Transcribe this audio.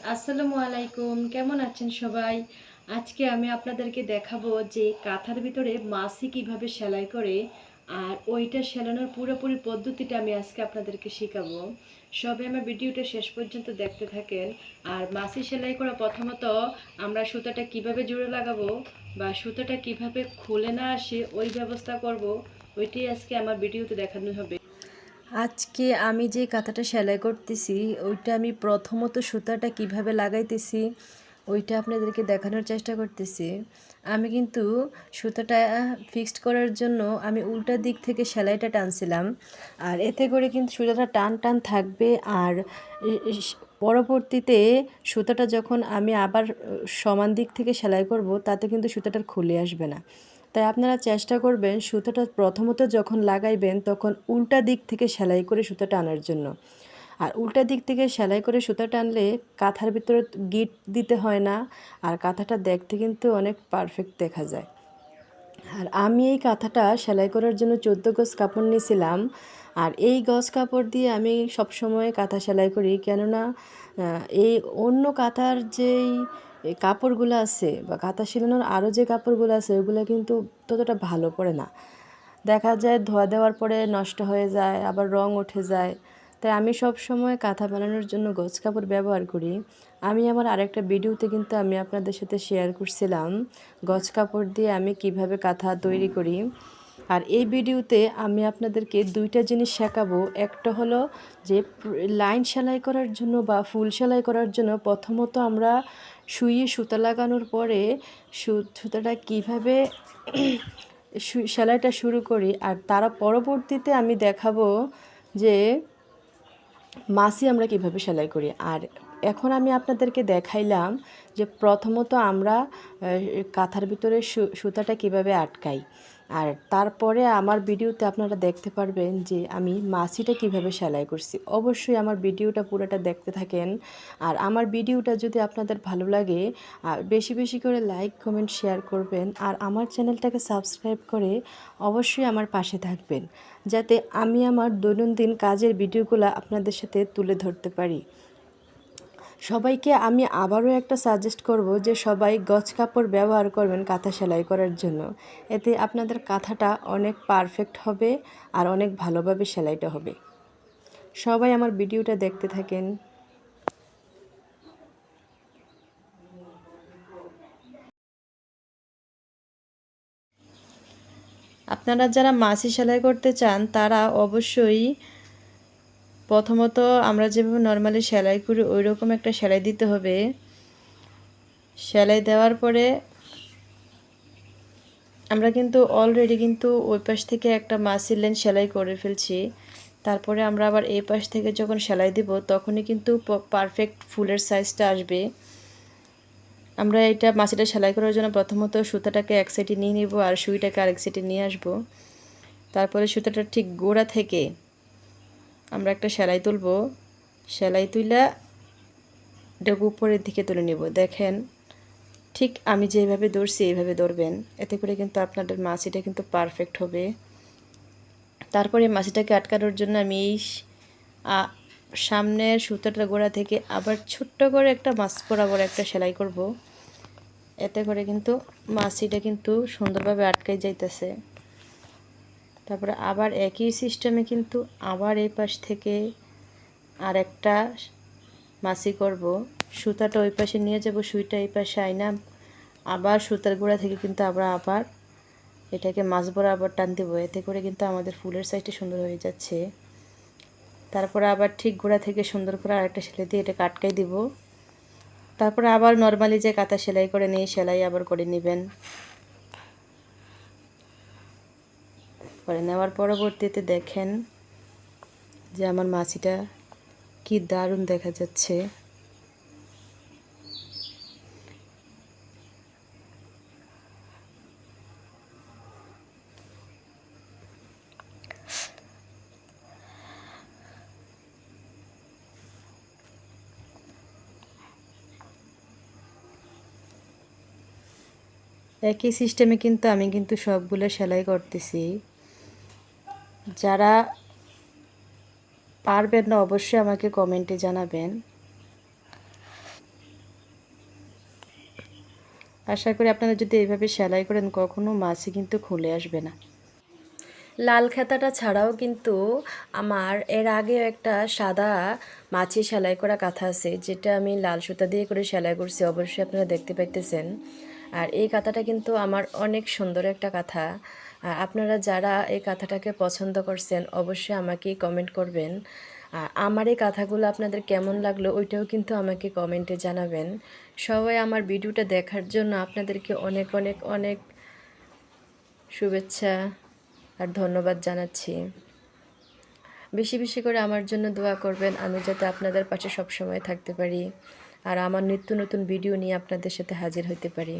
আসসালামু আলাইকুম, কেমন আছেন সবাই? আজকে আমি আপনাদেরকে দেখাবো যে কাঁথার ভিতরে মাছি কিভাবে সেলাই করে, আর ওইটা সেলানোর পুরোপুরি পদ্ধতিটা আমি আজকে আপনাদেরকে শেখাবো। সবাই আমার ভিডিওটা শেষ পর্যন্ত দেখতে থাকেন। আর মাছি সেলাই করা প্রথমত আমরা সুতাটা কিভাবে জোড়া লাগাবো বা সুতাটা কিভাবে খুলে না আসে ওই ব্যবস্থা করব, ওইটাই আজকে আমার ভিডিওতে দেখানো হবে। আজকে আমি যে কাঁথাটা সেলাই করতেছি ওইটা আমি প্রথমত সুতাটা কিভাবে লাগাইতেছি ওইটা আপনাদেরকে দেখানোর চেষ্টা করতেছি। আমি কিন্তু সুতাটা ফিক্সড করার জন্য আমি উল্টা দিক থেকে সেলাইটা টানছিলাম, আর এতে করে কিন্তু সুতাটা টান টান থাকবে। আর পরবর্তীতে সুতাটা যখন আমি আবার সমান দিক থেকে সেলাই করব তাতে কিন্তু সুতাটা খুলে আসবে না। তাই আপনারা চেষ্টা করবেন সুতাটা প্রথমত যখন লাগাইবেন তখন উল্টা দিক থেকে সেলাই করে সুতাটা আনার জন্য। আর উল্টা দিক থেকে সেলাই করে সুতা টানলে কাঁথার ভিতরে গিট দিতে হয় না, আর কাঁথাটা দেখতে কিন্তু অনেক পারফেক্ট দেখা যায়। আর আমি এই কাঁথাটা সেলাই করার জন্য 14 গজ কাপড় নিয়েছিলাম। আর এই গজ কাপড় দিয়ে আমি সবসময় কাঁথা সেলাই করি, কেননা এই অন্য কাঁথার যেই কাপড়গুলো আছে বা কাঁথা সেলানোর আরও যে কাপড়গুলো আছে ওগুলো কিন্তু ততটা ভালো পড়ে না। দেখা যায় ধোয়া দেওয়ার পরে নষ্ট হয়ে যায়, আবার রং উঠে যায়। তাই আমি সব সময় কাঁথা বানানোর জন্য গজ কাপড় ব্যবহার করি। আমি আমার আরেকটা ভিডিওতে কিন্তু আমি আপনাদের সাথে শেয়ার করছিলাম গজ কাপড় দিয়ে আমি কিভাবে কাঁথা তৈরি করি। আর এই ভিডিওতে আমি আপনাদেরকে দুইটা জিনিস শেখাবো। একটা হলো যে লাইন সেলাই করার জন্য বা ফুল সেলাই করার জন্য প্রথমত আমরা সুইয়ে সুতা লাগানোর পরে সুতাটা কীভাবে সেলাইটা শুরু করি, আর তারা পরবর্তীতে আমি দেখাবো যে মাছি আমরা কিভাবে সেলাই করি। আর এখন আমি আপনাদেরকে দেখাইলাম যে প্রথমত আমরা কাঁথার ভিতরে সুতাটা কিভাবে আটকাই। আর তারপরে আমার ভিডিওতে আপনারা দেখতে পারবেন যে আমি মাছিটা কিভাবে সেলাই করছি। অবশ্যই আমার ভিডিওটা পুরোটা দেখতে থাকেন। আর আমার ভিডিওটা যদি আপনাদের ভালো লাগে বেশি বেশি করে লাইক কমেন্ট শেয়ার করবেন, আর আমার চ্যানেলটাকে সাবস্ক্রাইব করে অবশ্যই আমার পাশে থাকবেন, যাতে আমি আমার দৈনন্দিন কাজের ভিডিওগুলো আপনাদের সাথে তুলে ধরতে পারি। সবাইকে আমি আবারও একটা সাজেস্ট করব যে সবাই গজ কাপড় ব্যবহার করবেন কাঁথা সেলাই করার জন্য। এতে আপনাদের কাঁথাটা অনেক পারফেক্ট হবে আর অনেক ভালোভাবে সেলাইটা হবে। সবাই আমার ভিডিওটা দেখতে থাকেন। আপনারা যারা মাছি সেলাই করতে চান তারা অবশ্যই প্রথমত আমরা যেভাবে নর্মালি সেলাই করি ওই রকম একটা সেলাই দিতে হবে। সেলাই দেওয়ার পরে আমরা কিন্তু অলরেডি কিন্তু ওই পাশ থেকে একটা মাছি লাইন সেলাই করে ফেলছি। তারপরে আমরা আবার এই পাশ থেকে যখন সেলাই দিব তখনই কিন্তু পারফেক্ট ফুলের সাইজটা আসবে। আমরা এটা মাছিটা সেলাই করার জন্য প্রথমত সুতাটাকে এক সাইডে নিয়ে নিব আর সুইটাকে আরেক সাইডে নিয়ে আসব। তারপরে সুতাটা ঠিক গোড়া থেকে আমরা একটা সেলাই তুলব। সেলাই তুইলা এটাকে উপরের দিকে তুলে নিব। দেখেন ঠিক আমি যেভাবে ধরছি এইভাবে ধরবেন, এতে করে কিন্তু আপনাদের মাছিটা কিন্তু পারফেক্ট হবে। তারপরে মাছিটাকে আটকানোর জন্য আমি এই সামনের সুতাটা গোড়া থেকে আবার ছোট্ট করে একটা মাছ বরাবর একটা সেলাই করব। এতে করে কিন্তু মাছিটা কিন্তু সুন্দরভাবে আটকাই যাইতেছে। তারপরে আবার একই সিস্টেমে কিন্তু আবার এই পাশ থেকে আর একটা মাছি করব। সুতাটা ওই পাশে নিয়ে যাব, সুইটা এই পাশে আইনা আবার সুতার গোড়া থেকে কিন্তু আমরা আবার এটাকে মাছ বরাবর টান দেবো। এতে করে কিন্তু আমাদের ফুলের সাইজটা সুন্দর হয়ে যাচ্ছে। তারপরে আবার ঠিক গোড়া থেকে সুন্দর করে আরেকটা সেলাই দিয়ে এটাকে আটকাই দিব। তারপরে আবার নর্মালি যে কাঁথা সেলাই করে নিই সেলাই আবার করে নেবেন। করে নেওয়ার পরবর্তীতে দেখেন যে আমার মাছিটা কি দারুণ দেখা যাচ্ছে। একই সিস্টেমে কিন্তু আমি কিন্তু সবগুলো সেলাই করতেছি। যারা পারবেন না অবশ্যই আমাকে কমেন্টে জানাবেন। আশা করি আপনারা যদি এইভাবে সেলাই করেন কখনো মাছি কিন্তু খুলে আসবে না। লাল খাতাটা ছাড়াও কিন্তু আমার এর আগেও একটা সাদা মাছি সেলাই করা কাঁথা আছে, যেটা আমি লাল সুতা দিয়ে করে সেলাই করছি, অবশ্যই আপনারা দেখতে পাইতেছেন। আর এই কাঁথাটা কিন্তু আমার অনেক সুন্দর একটা কাঁথা। আপনারা যারা এই কাঁথাটাকে পছন্দ করছেন অবশ্যই আমাকে কমেন্ট করবেন। আর আমার এই কাঁথাগুলো আপনাদের কেমন লাগলো ওইটাও কিন্তু আমাকে কমেন্টে জানাবেন। সবাই আমার ভিডিওটা দেখার জন্য আপনাদেরকে অনেক অনেক অনেক শুভেচ্ছা আর ধন্যবাদ জানাচ্ছি। বেশি বেশি করে আমার জন্য দোয়া করবেন, আমি যাতে আপনাদের পাশে সবসময় থাকতে পারি আর আমার নিত্য নতুন ভিডিও নিয়ে আপনাদের সাথে হাজির হতে পারি।